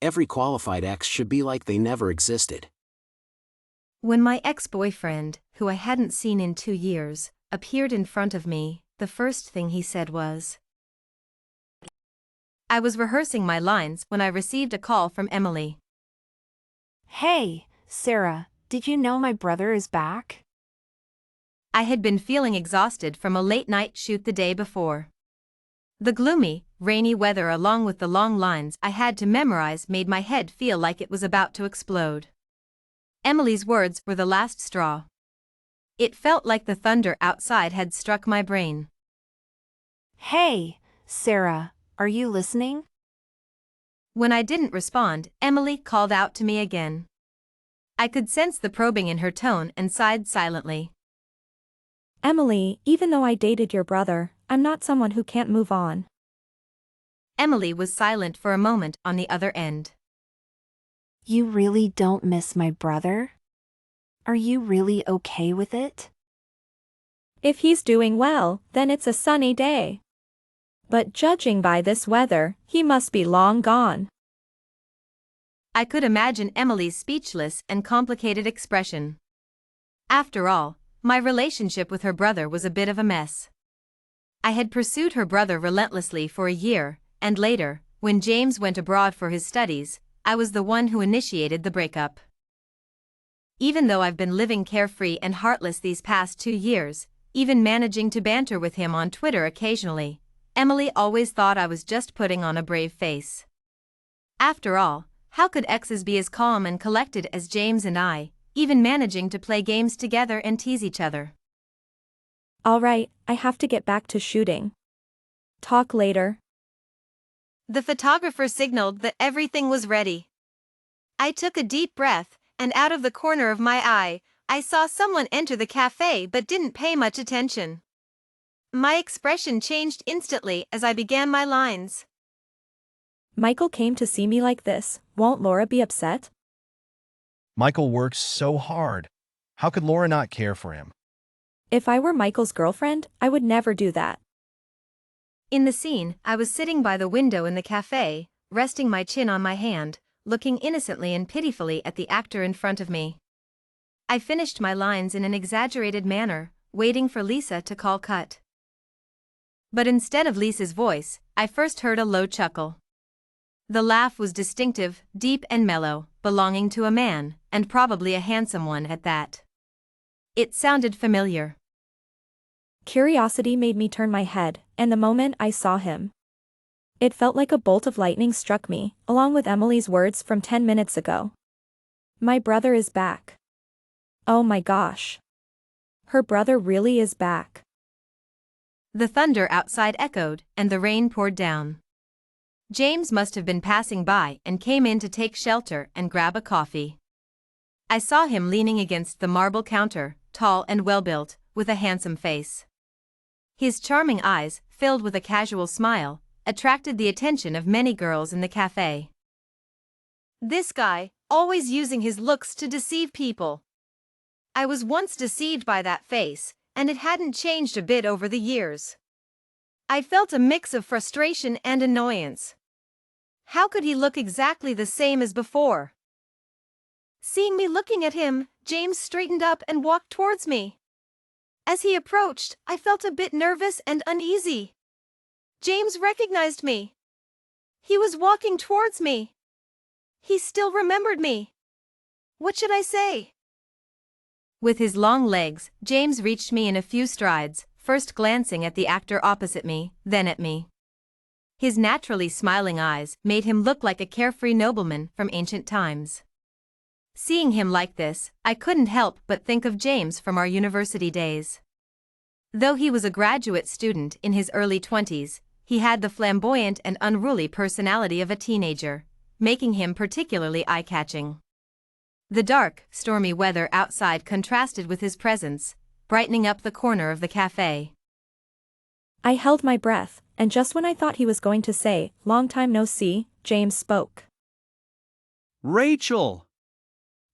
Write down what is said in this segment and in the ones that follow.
Every qualified ex should be like they never existed. When my ex-boyfriend, who I hadn't seen in 2 years, appeared in front of me, the first thing he said was, I was rehearsing my lines when I received a call from Emily. Hey, Sarah, did you know my brother is back? I had been feeling exhausted from a late-night shoot the day before. The gloomy, rainy weather along with the long lines I had to memorize made my head feel like it was about to explode. Emily's words were the last straw. It felt like the thunder outside had struck my brain. Hey, Sarah, are you listening? When I didn't respond, Emily called out to me again. I could sense the probing in her tone and sighed silently. Emily, even though I dated your brother, I'm not someone who can't move on. Emily was silent for a moment on the other end. You really don't miss my brother? Are you really okay with it? If he's doing well, then it's a sunny day. But judging by this weather, he must be long gone. I could imagine Emily's speechless and complicated expression. After all, my relationship with her brother was a bit of a mess. I had pursued her brother relentlessly for a year, and later, when James went abroad for his studies, I was the one who initiated the breakup. Even though I've been living carefree and heartless these past 2 years, even managing to banter with him on Twitter occasionally, Emily always thought I was just putting on a brave face. After all, how could exes be as calm and collected as James and I, even managing to play games together and tease each other? All right, I have to get back to shooting. Talk later. The photographer signaled that everything was ready. I took a deep breath, and out of the corner of my eye, I saw someone enter the cafe but didn't pay much attention. My expression changed instantly as I began my lines. Michael came to see me like this, won't Laura be upset? Michael works so hard. How could Laura not care for him? If I were Michael's girlfriend, I would never do that. In the scene, I was sitting by the window in the cafe, resting my chin on my hand, looking innocently and pitifully at the actor in front of me. I finished my lines in an exaggerated manner, waiting for Lisa to call cut. But instead of Lisa's voice, I first heard a low chuckle. The laugh was distinctive, deep and mellow, belonging to a man, and probably a handsome one at that. It sounded familiar. Curiosity made me turn my head, and the moment I saw him, it felt like a bolt of lightning struck me, along with Emily's words from 10 minutes ago. My brother is back. Oh my gosh. Her brother really is back. The thunder outside echoed, and the rain poured down. James must have been passing by and came in to take shelter and grab a coffee. I saw him leaning against the marble counter, tall and well-built, with a handsome face. His charming eyes, filled with a casual smile, attracted the attention of many girls in the cafe. This guy, always using his looks to deceive people. I was once deceived by that face, and it hadn't changed a bit over the years. I felt a mix of frustration and annoyance. How could he look exactly the same as before? Seeing me looking at him, James straightened up and walked towards me. As he approached, I felt a bit nervous and uneasy. James recognized me. He was walking towards me. He still remembered me. What should I say? With his long legs, James reached me in a few strides, first glancing at the actor opposite me, then at me. His naturally smiling eyes made him look like a carefree nobleman from ancient times. Seeing him like this, I couldn't help but think of James from our university days. Though he was a graduate student in his early 20s, he had the flamboyant and unruly personality of a teenager, making him particularly eye-catching. The dark, stormy weather outside contrasted with his presence, brightening up the corner of the cafe. I held my breath, and just when I thought he was going to say, "Long time no see," James spoke. Rachel!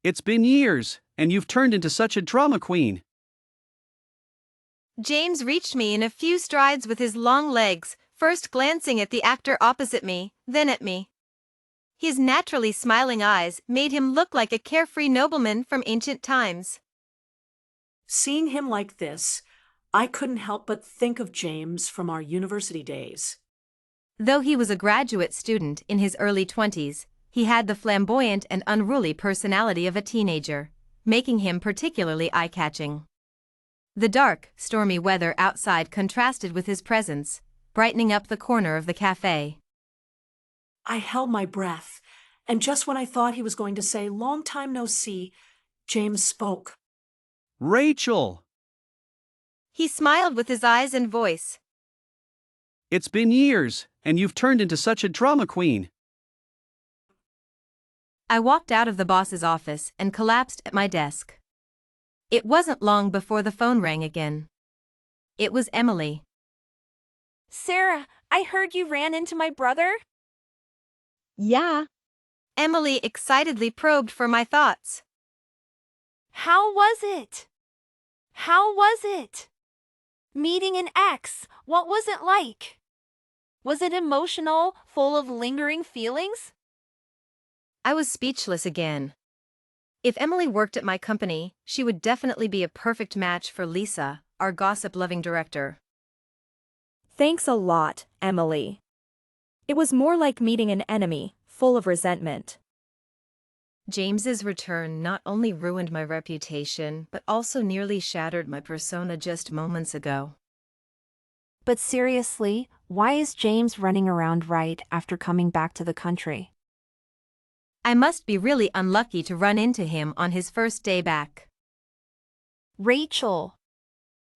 It's been years, and you've turned into such a drama queen. James reached me in a few strides with his long legs, first glancing at the actor opposite me, then at me. His naturally smiling eyes made him look like a carefree nobleman from ancient times. Seeing him like this, I couldn't help but think of James from our university days. Though he was a graduate student in his early 20s, he had the flamboyant and unruly personality of a teenager, making him particularly eye-catching. The dark, stormy weather outside contrasted with his presence, brightening up the corner of the cafe. I held my breath, and just when I thought he was going to say, "Long time no see," James spoke. Rachel! He smiled with his eyes and voice. It's been years, and you've turned into such a drama queen. I walked out of the boss's office and collapsed at my desk. It wasn't long before the phone rang again. It was Emily. Sarah, I heard you ran into my brother? Yeah. Emily excitedly probed for my thoughts. How was it? How was it? Meeting an ex, what was it like? Was it emotional, full of lingering feelings? I was speechless again. If Emily worked at my company, she would definitely be a perfect match for Lisa, our gossip-loving director. Thanks a lot, Emily. It was more like meeting an enemy, full of resentment. James's return not only ruined my reputation but also nearly shattered my persona just moments ago. But seriously, why is James running around right after coming back to the country? I must be really unlucky to run into him on his first day back. Rachel.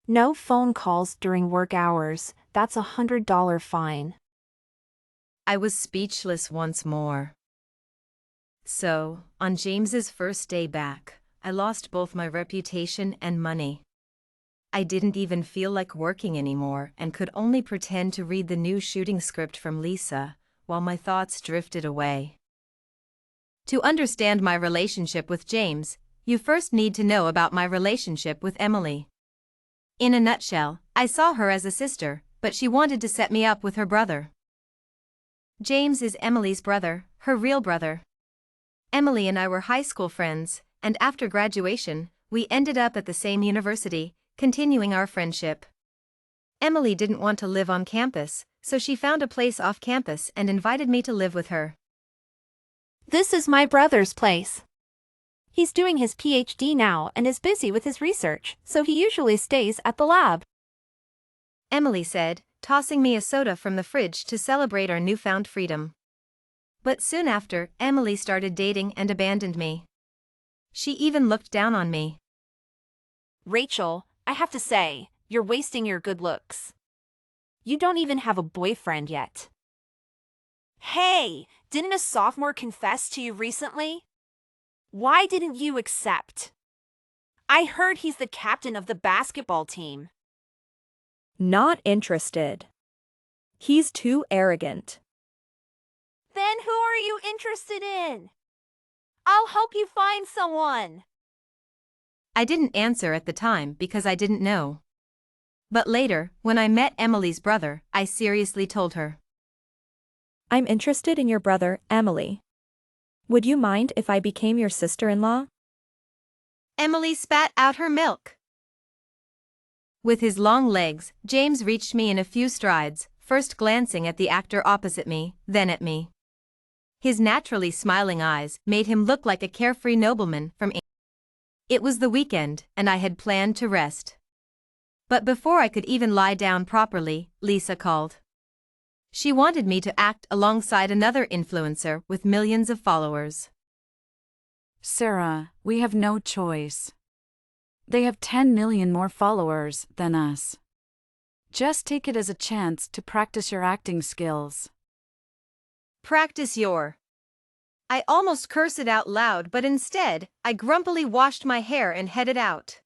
No phone calls during work hours, that's a $100 fine. I was speechless once more. So, on James's first day back, I lost both my reputation and money. I didn't even feel like working anymore and could only pretend to read the new shooting script from Lisa, while my thoughts drifted away. To understand my relationship with James, you first need to know about my relationship with Emily. In a nutshell, I saw her as a sister, but she wanted to set me up with her brother. James is Emily's brother, her real brother. Emily and I were high school friends, and after graduation, we ended up at the same university, continuing our friendship. Emily didn't want to live on campus, so she found a place off campus and invited me to live with her. This is my brother's place. He's doing his PhD now and is busy with his research, so he usually stays at the lab. Emily said, tossing me a soda from the fridge to celebrate our newfound freedom. But soon after, Emily started dating and abandoned me. She even looked down on me. Rachel, I have to say, you're wasting your good looks. You don't even have a boyfriend yet. Hey, didn't a sophomore confess to you recently? Why didn't you accept? I heard he's the captain of the basketball team. Not interested. He's too arrogant. Then who are you interested in? I'll help you find someone. I didn't answer at the time because I didn't know. But later, when I met Emily's brother, I seriously told her. I'm interested in your brother, Emily. Would you mind if I became your sister-in-law? Emily spat out her milk. With his long legs, James reached me in a few strides, first glancing at the actor opposite me, then at me. His naturally smiling eyes made him look like a carefree nobleman from England. It was the weekend, and I had planned to rest. But before I could even lie down properly, Lisa called. She wanted me to act alongside another influencer with millions of followers. Sarah, we have no choice. They have 10 million more followers than us. Just take it as a chance to practice your acting skills. Practice your. I almost cursed it out loud, but instead, I grumpily washed my hair and headed out.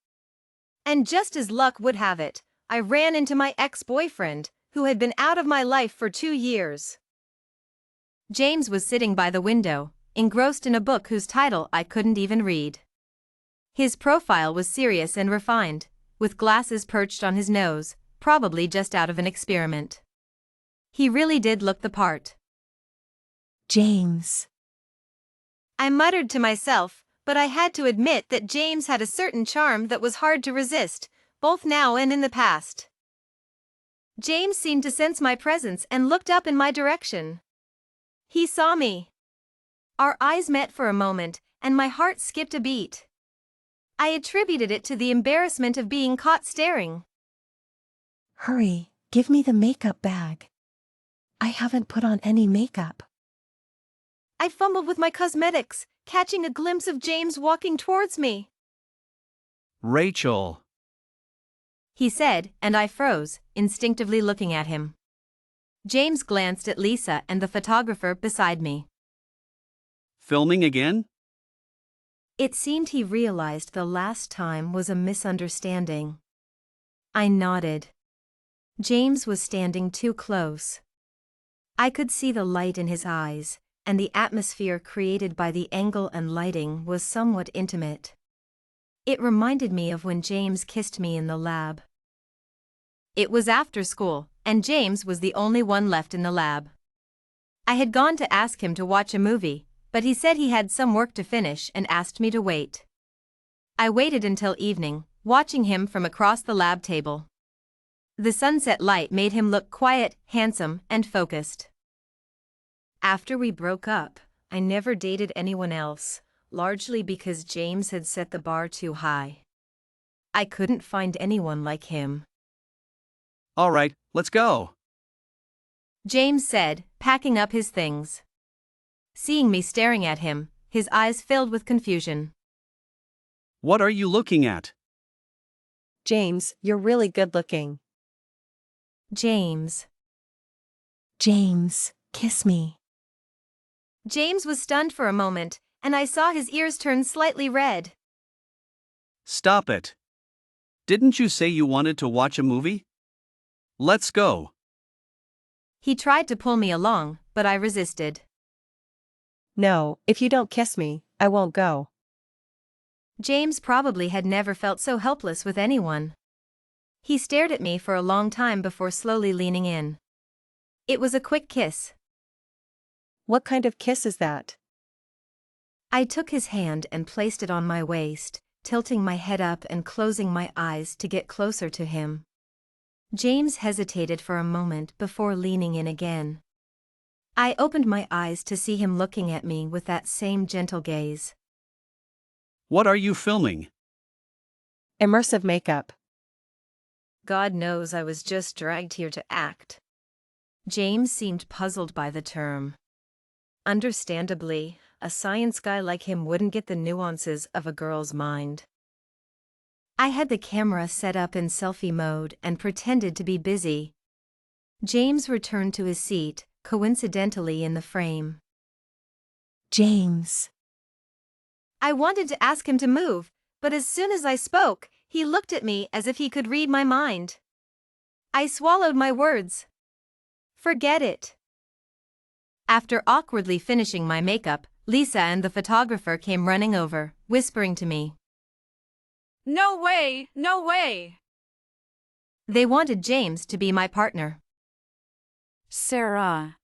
And just as luck would have it, I ran into my ex-boyfriend, who had been out of my life for 2 years. James was sitting by the window, engrossed in a book whose title I couldn't even read. His profile was serious and refined, with glasses perched on his nose, probably just out of an experiment. He really did look the part. James, I muttered to myself, but I had to admit that James had a certain charm that was hard to resist, both now and in the past. James seemed to sense my presence and looked up in my direction. He saw me. Our eyes met for a moment, and my heart skipped a beat. I attributed it to the embarrassment of being caught staring. Hurry, give me the makeup bag. I haven't put on any makeup. I fumbled with my cosmetics, catching a glimpse of James walking towards me. Rachel. He said, and I froze, instinctively looking at him. James glanced at Lisa and the photographer beside me. Filming again? It seemed he realized the last time was a misunderstanding. I nodded. James was standing too close. I could see the light in his eyes, and the atmosphere created by the angle and lighting was somewhat intimate. It reminded me of when James kissed me in the lab. It was after school, and James was the only one left in the lab. I had gone to ask him to watch a movie, but he said he had some work to finish and asked me to wait. I waited until evening, watching him from across the lab table. The sunset light made him look quiet, handsome, and focused. After we broke up, I never dated anyone else, largely because James had set the bar too high. I couldn't find anyone like him. All right, let's go. James said, packing up his things. Seeing me staring at him, his eyes filled with confusion. What are you looking at? James, you're really good looking. James. James, kiss me. James was stunned for a moment, and I saw his ears turn slightly red. Stop it. Didn't you say you wanted to watch a movie? Let's go. He tried to pull me along, but I resisted. No, if you don't kiss me, I won't go. James probably had never felt so helpless with anyone. He stared at me for a long time before slowly leaning in. It was a quick kiss. What kind of kiss is that? I took his hand and placed it on my waist, tilting my head up and closing my eyes to get closer to him. James hesitated for a moment before leaning in again. I opened my eyes to see him looking at me with that same gentle gaze. What are you filming? Immersive makeup. God knows I was just dragged here to act. James seemed puzzled by the term. Understandably, a science guy like him wouldn't get the nuances of a girl's mind. I had the camera set up in selfie mode and pretended to be busy. James returned to his seat, coincidentally in the frame. James. I wanted to ask him to move, but as soon as I spoke, he looked at me as if he could read my mind. I swallowed my words. Forget it. After awkwardly finishing my makeup, Lisa and the photographer came running over, whispering to me. No way, no way. They wanted James to be my partner. Sarah,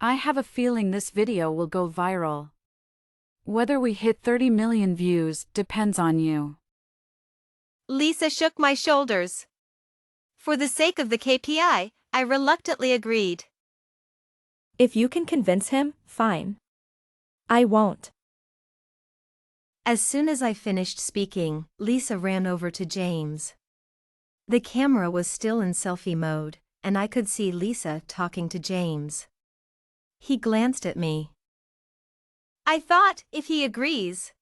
I have a feeling this video will go viral. Whether we hit 30 million views depends on you. Lisa shook my shoulders. For the sake of the KPI, I reluctantly agreed. If you can convince him, fine. I won't. As soon as I finished speaking, Lisa ran over to James. The camera was still in selfie mode, and I could see Lisa talking to James. He glanced at me. I thought, if he agrees.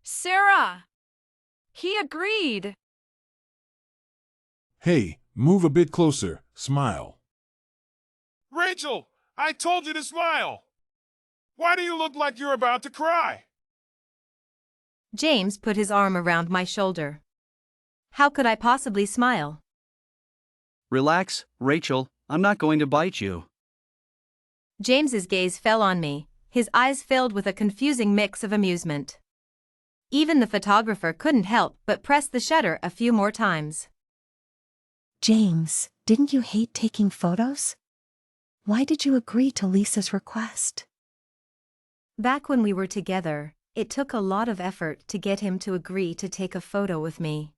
Sarah! He agreed! Hey, move a bit closer, smile. Rachel, I told you to smile. Why do you look like you're about to cry? James put his arm around my shoulder. How could I possibly smile? Relax, Rachel, I'm not going to bite you. James's gaze fell on me, his eyes filled with a confusing mix of amusement. Even the photographer couldn't help but press the shutter a few more times. James, didn't you hate taking photos? Why did you agree to Lisa's request? Back when we were together, it took a lot of effort to get him to agree to take a photo with me.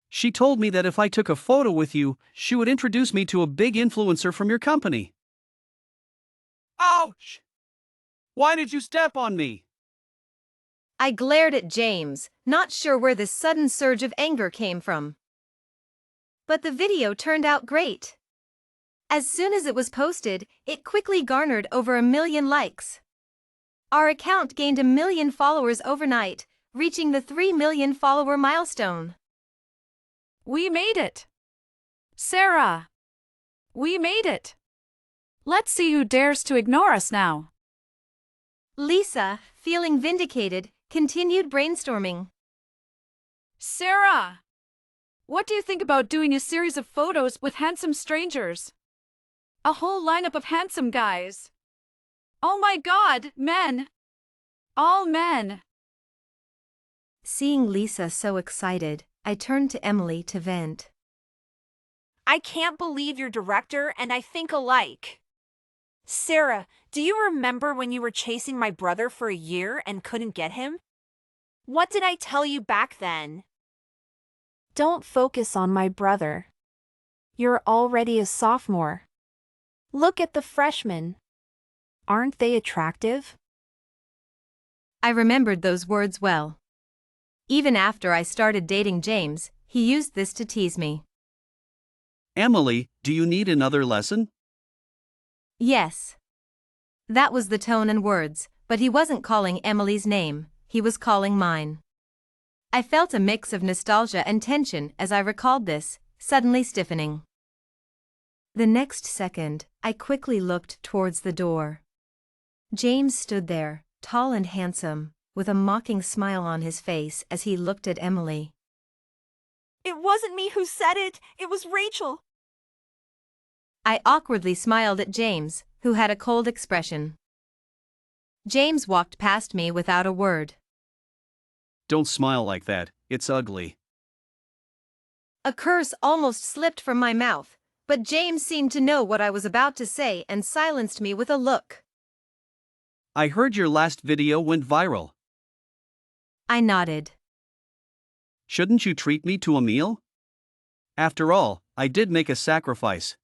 She told me that if I took a photo with you, she would introduce me to a big influencer from your company. Ouch! Why did you step on me? I glared at James, not sure where this sudden surge of anger came from. But the video turned out great. As soon as it was posted, it quickly garnered over 1 million likes. Our account gained 1 million followers overnight, reaching the 3 million follower milestone. We made it! Sarah! We made it! Let's see who dares to ignore us now. Lisa, feeling vindicated, continued brainstorming. Sarah! What do you think about doing a series of photos with handsome strangers? A whole lineup of handsome guys. Oh my God, men! All men! Seeing Lisa so excited, I turned to Emily to vent. I can't believe you're director and I think alike. Sarah, do you remember when you were chasing my brother for a year and couldn't get him? What did I tell you back then? Don't focus on my brother. You're already a sophomore. Look at the freshmen. Aren't they attractive? I remembered those words well. Even after I started dating James, he used this to tease me. Emily, do you need another lesson? Yes. That was the tone and words, but he wasn't calling Emily's name, he was calling mine. I felt a mix of nostalgia and tension as I recalled this, suddenly stiffening. The next second, I quickly looked towards the door. James stood there, tall and handsome, with a mocking smile on his face as he looked at Emily. It wasn't me who said it, it was Rachel. I awkwardly smiled at James, who had a cold expression. James walked past me without a word. Don't smile like that, it's ugly. A curse almost slipped from my mouth, but James seemed to know what I was about to say and silenced me with a look. I heard your last video went viral. I nodded. Shouldn't you treat me to a meal? After all, I did make a sacrifice.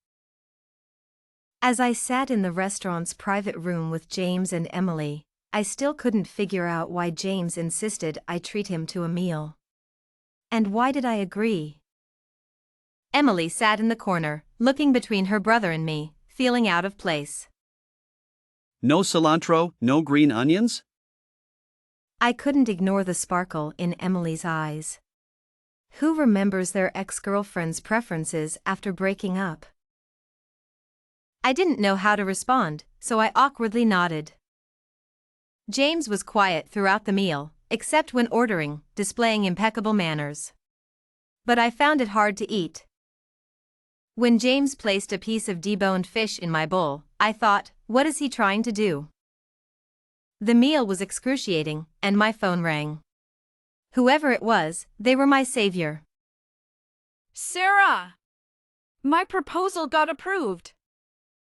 As I sat in the restaurant's private room with James and Emily, I still couldn't figure out why James insisted I treat him to a meal. And why did I agree? Emily sat in the corner, looking between her brother and me, feeling out of place. No cilantro, no green onions? I couldn't ignore the sparkle in Emily's eyes. Who remembers their ex-girlfriend's preferences after breaking up? I didn't know how to respond, so I awkwardly nodded. James was quiet throughout the meal, except when ordering, displaying impeccable manners. But I found it hard to eat. When James placed a piece of deboned fish in my bowl, I thought, what is he trying to do? The meal was excruciating, and my phone rang. Whoever it was, they were my savior. Sarah! My proposal got approved.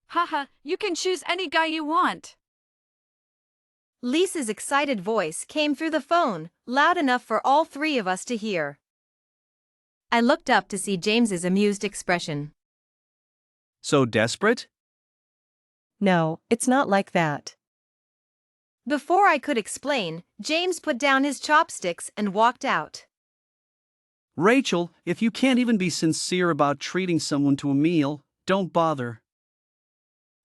Haha, you can choose any guy you want. Lisa's excited voice came through the phone, loud enough for all three of us to hear. I looked up to see James's amused expression. So desperate? No, it's not like that. Before I could explain, James put down his chopsticks and walked out. Rachel, if you can't even be sincere about treating someone to a meal, don't bother.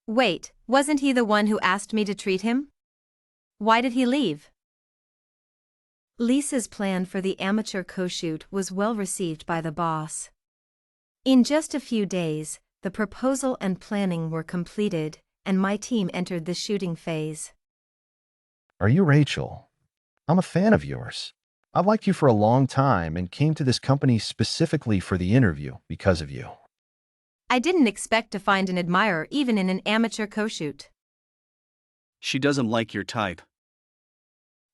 Wait, wasn't he the one who asked me to treat him? Why did he leave? Lisa's plan for the amateur co-shoot was well received by the boss. In just a few days, the proposal and planning were completed, and my team entered the shooting phase. Are you Rachel? I'm a fan of yours. I've liked you for a long time and came to this company specifically for the interview because of you. I didn't expect to find an admirer even in an amateur co-shoot. She doesn't like your type.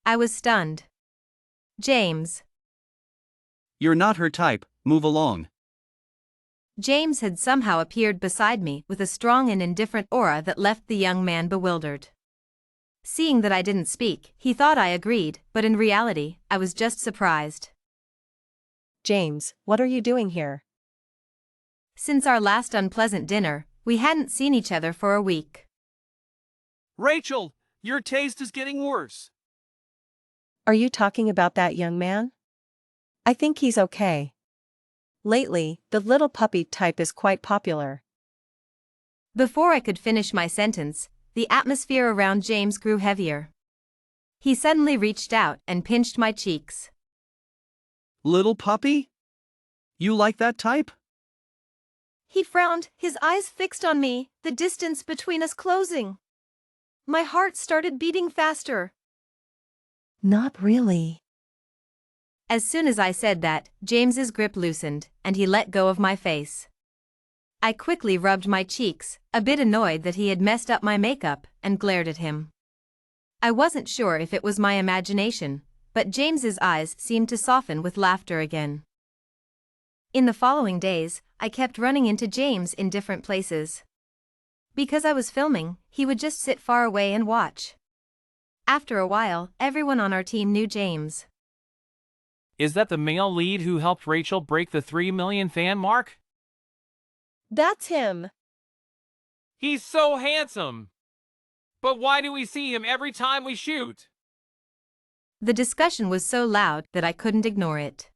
I was stunned. James. You're not her type, move along. James had somehow appeared beside me with a strong and indifferent aura that left the young man bewildered. Seeing that I didn't speak, he thought I agreed, but in reality, I was just surprised. James, what are you doing here? Since our last unpleasant dinner, we hadn't seen each other for a week. Rachel, your taste is getting worse. Are you talking about that young man? I think he's okay. Lately, the little puppy type is quite popular. Before I could finish my sentence, the atmosphere around James grew heavier. He suddenly reached out and pinched my cheeks. Little puppy? You like that type? He frowned, his eyes fixed on me, the distance between us closing. My heart started beating faster. Not really. As soon as I said that, James's grip loosened, and he let go of my face. I quickly rubbed my cheeks, a bit annoyed that he had messed up my makeup, and glared at him. I wasn't sure if it was my imagination, but James's eyes seemed to soften with laughter again. In the following days, I kept running into James in different places. Because I was filming, he would just sit far away and watch. After a while, everyone on our team knew James. Is that the male lead who helped Rachel break the 3 million fan mark? That's him. He's so handsome. But why do we see him every time we shoot? The discussion was so loud that I couldn't ignore it.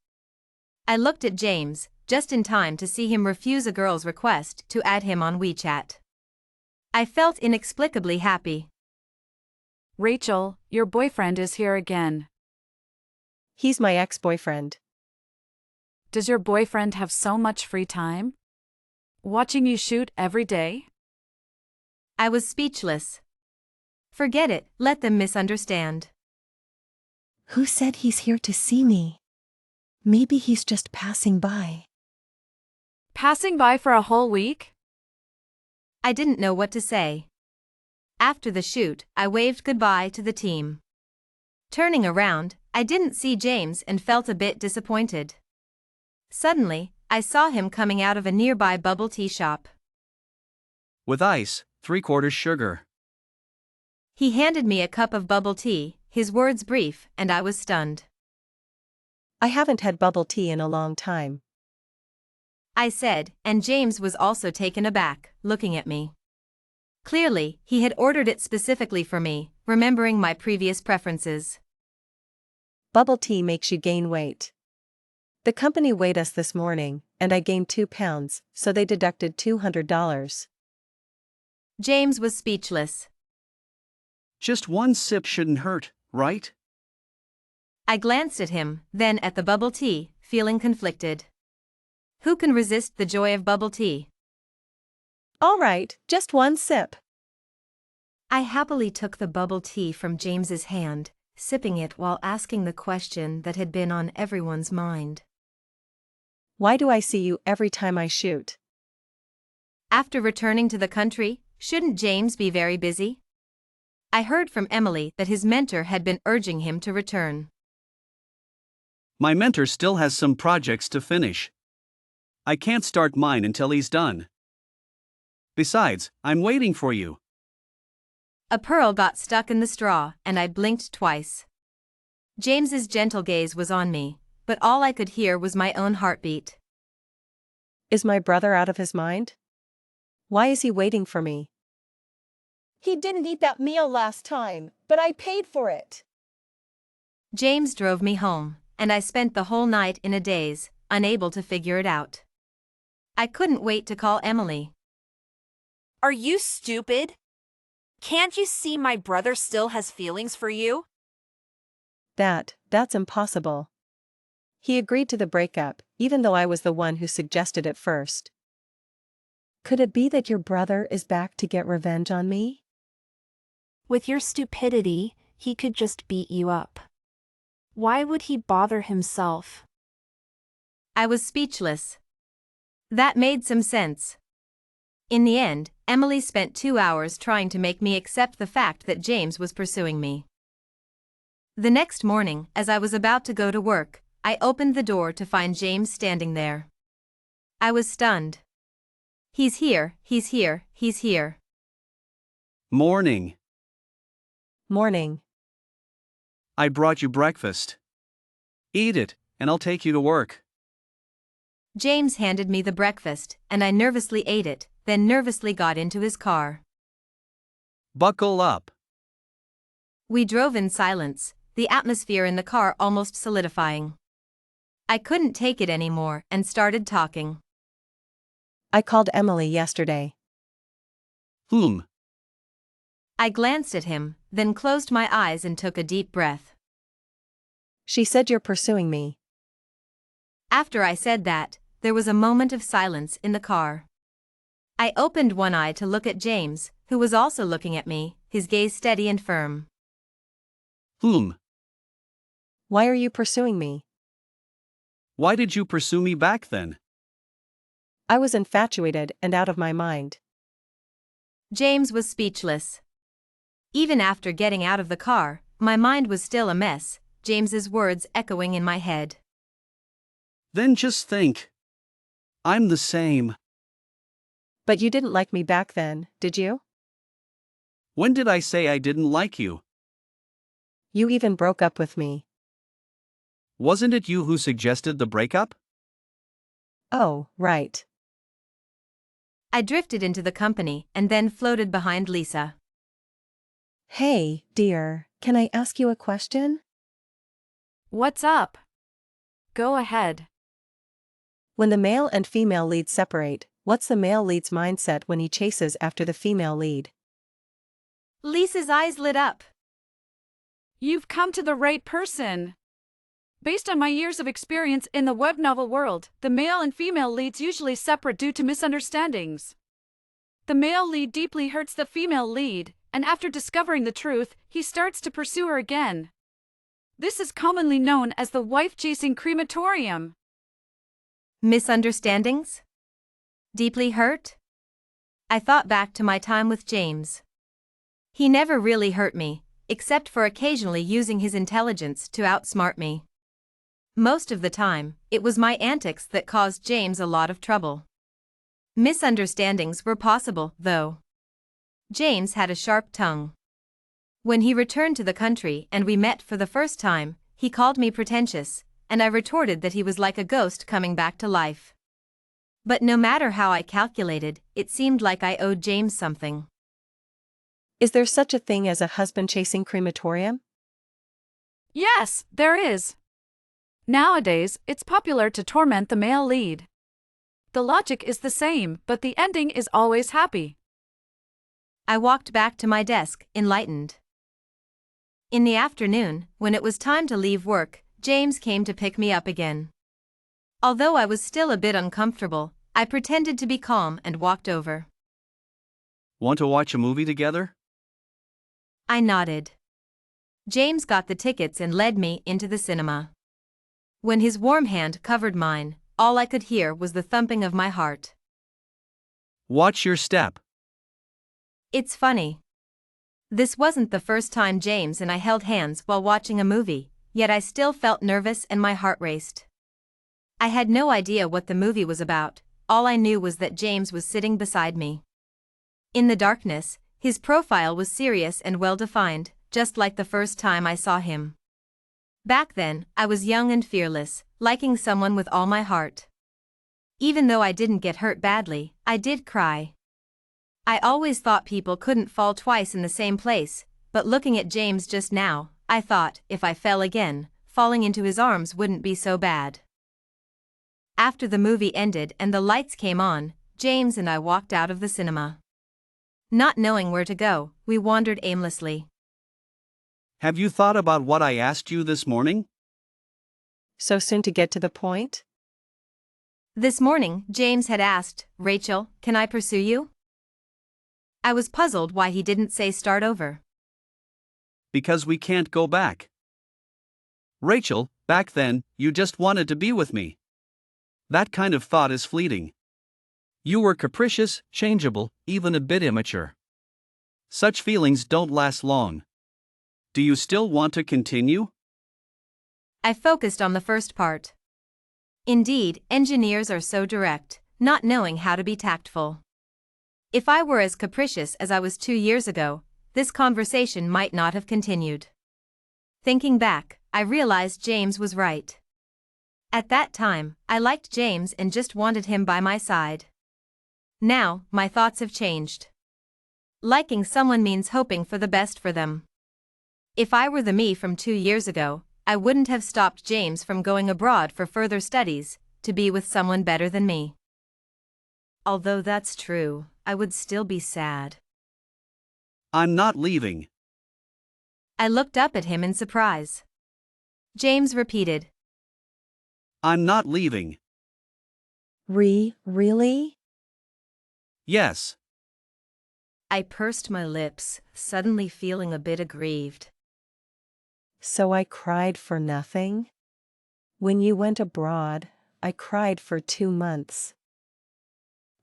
I looked at James, just in time to see him refuse a girl's request to add him on WeChat. I felt inexplicably happy. Rachel, your boyfriend is here again. He's my ex-boyfriend. Does your boyfriend have so much free time? Watching you shoot every day? I was speechless. Forget it, let them misunderstand. Who said he's here to see me? Maybe he's just passing by. Passing by for a whole week? I didn't know what to say. After the shoot, I waved goodbye to the team. Turning around, I didn't see James and felt a bit disappointed. Suddenly, I saw him coming out of a nearby bubble tea shop. With ice, 3/4 sugar. He handed me a cup of bubble tea, his words brief, and I was stunned. I haven't had bubble tea in a long time. I said, and James was also taken aback, looking at me. Clearly, he had ordered it specifically for me, remembering my previous preferences. Bubble tea makes you gain weight. The company weighed us this morning, and I gained 2 pounds, so they deducted $200. James was speechless. Just one sip shouldn't hurt, right? I glanced at him, then at the bubble tea, feeling conflicted. Who can resist the joy of bubble tea? All right, just one sip. I happily took the bubble tea from James's hand, sipping it while asking the question that had been on everyone's mind. Why do I see you every time I shoot? After returning to the country, shouldn't James be very busy? I heard from Emily that his mentor had been urging him to return. My mentor still has some projects to finish. I can't start mine until he's done. Besides, I'm waiting for you. A pearl got stuck in the straw, and I blinked twice. James's gentle gaze was on me, but all I could hear was my own heartbeat. Is my brother out of his mind? Why is he waiting for me? He didn't eat that meal last time, but I paid for it. James drove me home, and I spent the whole night in a daze, unable to figure it out. I couldn't wait to call Emily. Are you stupid? Can't you see my brother still has feelings for you? That's impossible. He agreed to the breakup, even though I was the one who suggested it first. Could it be that your brother is back to get revenge on me? With your stupidity, he could just beat you up. Why would he bother himself? I was speechless. That made some sense. In the end, Emily spent 2 hours trying to make me accept the fact that James was pursuing me. The next morning, as I was about to go to work, I opened the door to find James standing there. I was stunned. He's here, he's here, he's here. Morning. Morning. I brought you breakfast. Eat it, and I'll take you to work. James handed me the breakfast, and I nervously ate it, then nervously got into his car. Buckle up. We drove in silence, the atmosphere in the car almost solidifying. I couldn't take it anymore and started talking. I called Emily yesterday. Whom? I glanced at him, then closed my eyes and took a deep breath. She said you're pursuing me. After I said that, there was a moment of silence in the car. I opened one eye to look at James, who was also looking at me, his gaze steady and firm. Whom? Why are you pursuing me? Why did you pursue me back then? I was infatuated and out of my mind. James was speechless. Even after getting out of the car, my mind was still a mess, James's words echoing in my head. Then just think. I'm the same. But you didn't like me back then, did you? When did I say I didn't like you? You even broke up with me. Wasn't it you who suggested the breakup? Oh, right. I drifted into the company and then floated behind Lisa. Hey, dear, can I ask you a question? What's up? Go ahead. When the male and female leads separate, what's the male lead's mindset when he chases after the female lead? Lisa's eyes lit up. You've come to the right person. Based on my years of experience in the web novel world, the male and female leads usually separate due to misunderstandings. The male lead deeply hurts the female lead, and after discovering the truth, he starts to pursue her again. This is commonly known as the wife-chasing crematorium. Misunderstandings? Deeply hurt? I thought back to my time with James. He never really hurt me, except for occasionally using his intelligence to outsmart me. Most of the time, it was my antics that caused James a lot of trouble. Misunderstandings were possible, though. James had a sharp tongue. When he returned to the country and we met for the first time, he called me pretentious, and I retorted that he was like a ghost coming back to life. But no matter how I calculated, it seemed like I owed James something. Is there such a thing as a husband-chasing crematorium? Yes, there is. Nowadays, it's popular to torment the male lead. The logic is the same, but the ending is always happy. I walked back to my desk, enlightened. In the afternoon, when it was time to leave work, James came to pick me up again. Although I was still a bit uncomfortable, I pretended to be calm and walked over. Want to watch a movie together? I nodded. James got the tickets and led me into the cinema. When his warm hand covered mine, all I could hear was the thumping of my heart. Watch your step. It's funny. This wasn't the first time James and I held hands while watching a movie, yet I still felt nervous and my heart raced. I had no idea what the movie was about, all I knew was that James was sitting beside me. In the darkness, his profile was serious and well-defined, just like the first time I saw him. Back then, I was young and fearless, liking someone with all my heart. Even though I didn't get hurt badly, I did cry. I always thought people couldn't fall twice in the same place, but looking at James just now, I thought, if I fell again, falling into his arms wouldn't be so bad. After the movie ended and the lights came on, James and I walked out of the cinema. Not knowing where to go, we wandered aimlessly. Have you thought about what I asked you this morning? So soon to get to the point? This morning, James had asked, "Rachel, can I pursue you?" I was puzzled why he didn't say start over. Because we can't go back. Rachel, back then, you just wanted to be with me. That kind of thought is fleeting. You were capricious, changeable, even a bit immature. Such feelings don't last long. Do you still want to continue? I focused on the first part. Indeed, engineers are so direct, not knowing how to be tactful. If I were as capricious as I was 2 years ago, this conversation might not have continued. Thinking back, I realized James was right. At that time, I liked James and just wanted him by my side. Now, my thoughts have changed. Liking someone means hoping for the best for them. If I were the me from 2 years ago, I wouldn't have stopped James from going abroad for further studies, to be with someone better than me. Although that's true, I would still be sad. I'm not leaving. I looked up at him in surprise. James repeated. I'm not leaving. Really? Yes. I pursed my lips, suddenly feeling a bit aggrieved. So I cried for nothing? When you went abroad, I cried for 2 months.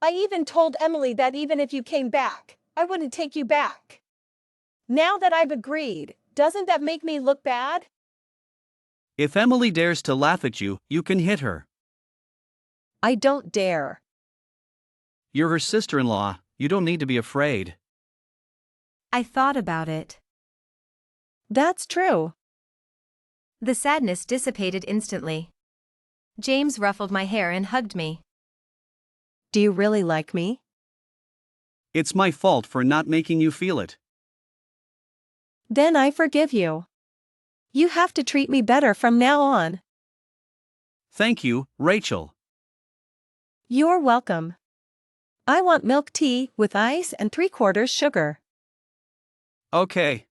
I even told Emily that even if you came back, I wouldn't take you back. Now that I've agreed, doesn't that make me look bad? If Emily dares to laugh at you, you can hit her. I don't dare. You're her sister-in-law, you don't need to be afraid. I thought about it. That's true. The sadness dissipated instantly. James ruffled my hair and hugged me. Do you really like me? It's my fault for not making you feel it. Then I forgive you. You have to treat me better from now on. Thank you, Rachel. You're welcome. I want milk tea with ice and 3/4 sugar. Okay.